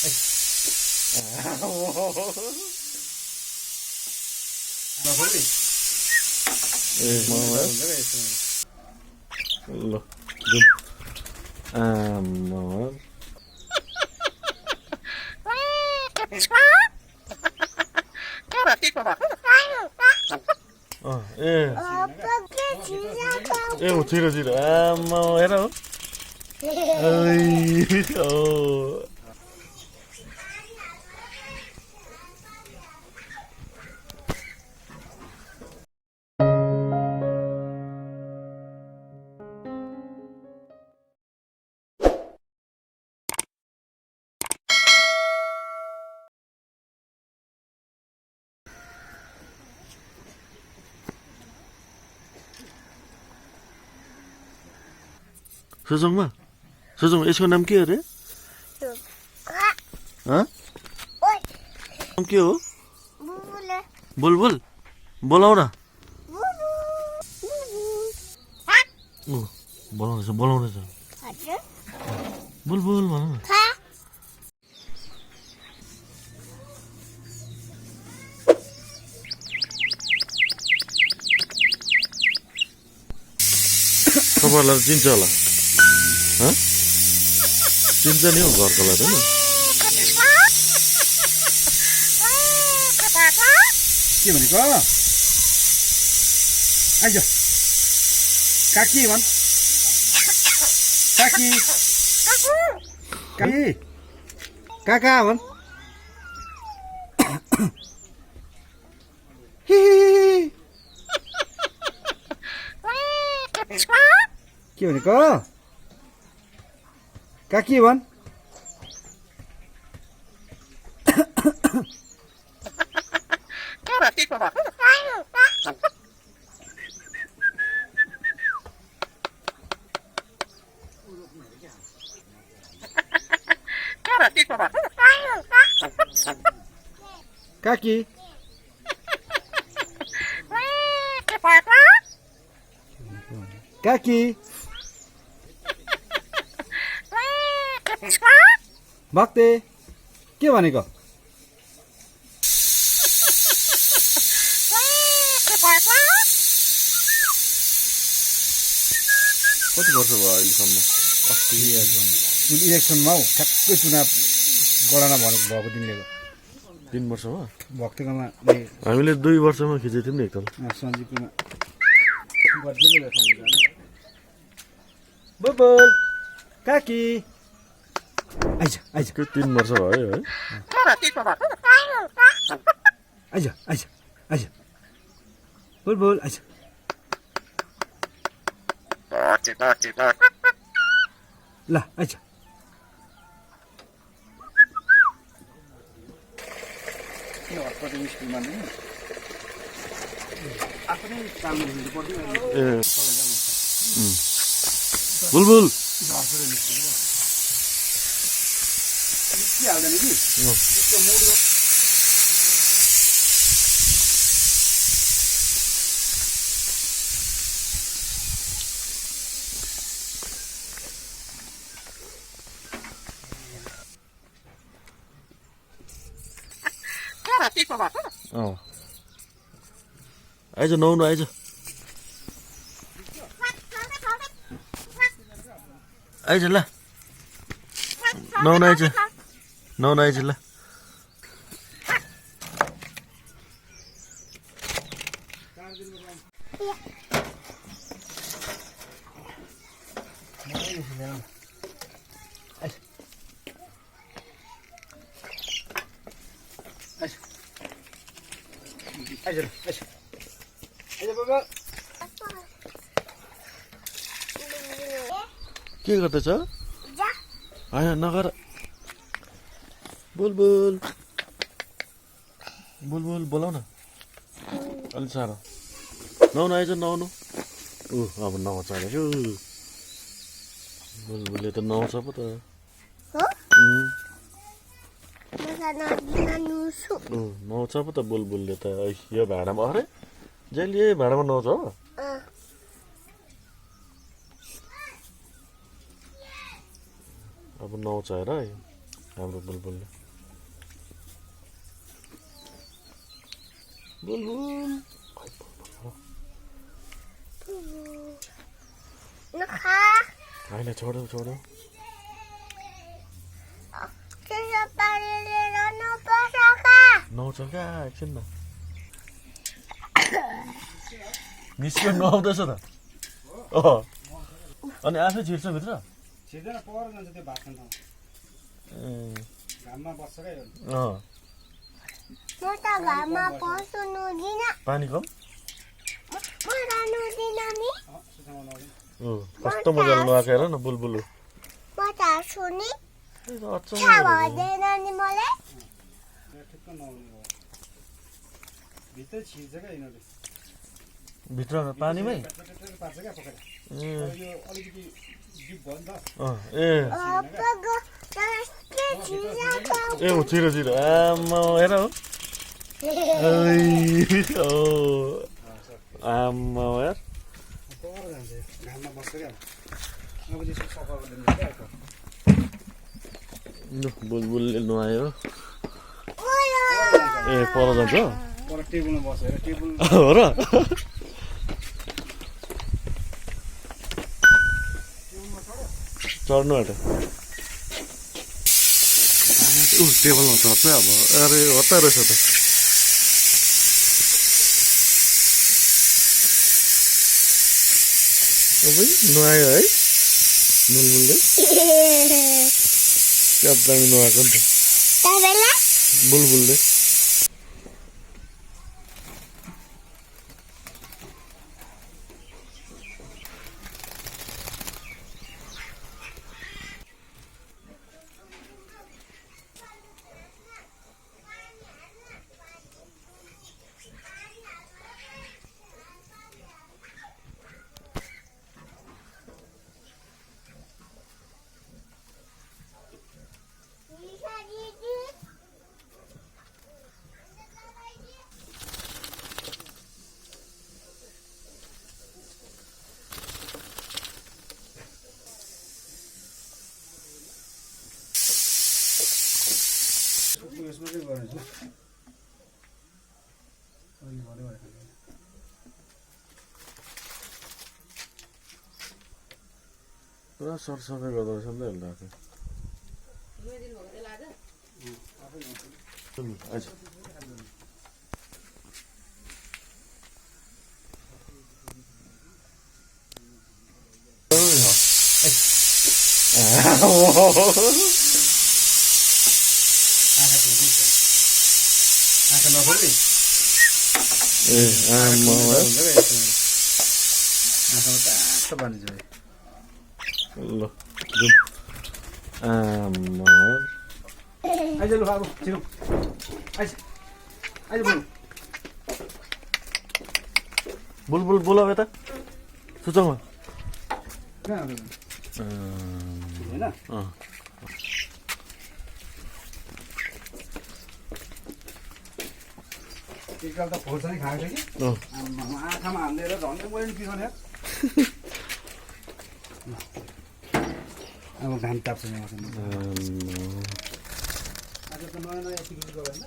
Lo, amor. छिटो छिटो आमा हेर हो सोजोङमा यसको नाम के अरे नाम के हो बुलबुल बोलाउ न बोलाउँदैछ बुलबुल भन न तपाईँहरूलाई चिन्छ होला चिन्छ नि हौ घरकोलाई त के भनेको आइज काकी भन् काकी काकी काका भन् के भनेको काकी भन् काकी काकी भक्ते के भनेको कति वर्ष भयो अहिलेसम्म अस्ति इलेक्सनमा हौ ठ्याक्कै चुनाव गराउन भएको दिनले 3 वर्षमा भक्तकोमा हामीले 2 वर्षमा खिचेको थियौँ नि एकताल सञ्जीवकोमा बुलबुल काकी आइज आइज 3 वर्ष भयो है आइज आइज आइज बुलबुल आइज ल आइज बुलबुल आइज नुहाउनु आइज आइज ल नुहाउनु आइज ल के गर्दैछ होइन नगर बुलबुल बुलबुल बोलाउ न अलि साह्रो नुहाउनु आइज नुहाउनु अब नुहाउँछ अरे बुलबुलले त नुहाउँछ पो त नुहाउँछ पो त बुलबुलले त यो भाँडामा अरे जहिले भाँडामा नुहाउँछ हो अब नुहाउँछ हेर हाम्रो बुलबुलले बुलबुल नखा होइन छोड्यो छोड्यो त्यसो पारेर नपसका नुहाउँछ क्या एकछिनमा निस्क्यो नुहाउँदैछ त अनि आफै छिर्छ भित्र छिर्दैन पर जान्छ त्यो भात खान घाममा बस्छ क्या म त घरमा पस्नु दिन्न पानी कम म रहनु दिन्न नि कस्तो मजाले नुहाएको हेर न बुलबुल म त सुनि थाहा भएन नि मलाई ठिक्क नआउनु भयो भित्र छिर्छ क्या यिनीहरूले भित्र पानीमै पार्छ क्या पकाएर यो अलिकति डिप भयो नि त ए छिरो छिरो आमा हेर हो आमा यार पर जान्छ घाममा बस्छ क्या अब त्यसको सफा गरिदिनु क्या बुलबुलले नुहायो ए पर जान्छ पर टेबलमा बसेर टेबल हो र चढ्नु आँट टेबलमा चढ्छ अब अरे हतार रहेछ त अब नुहायो है बुलबुलले क्या दामी नुहाएको नि त बुलबुलले यसमा चाहिँ गरेछु अलि भरे भरे खानु पुरा सरसफाइ गर्दो रहेछ नि त यसले आँखा नखोल्ने ए आमा आँखामा टाक्क बाँधिन्छ ल जाउँ आमा आइज लु अब छिटो आइज आइज बोल्नु बुलबुल बोलाऊ यता सुचाउमा कहाँ होइन एकताल त खोर्सानी खाएको थियो कि आँखामा हालेर झन्डै मैले बिसाउने अब घाम ताप्छ यहाँ आज त नयाँ नयाँ सिक्नु गयो होइन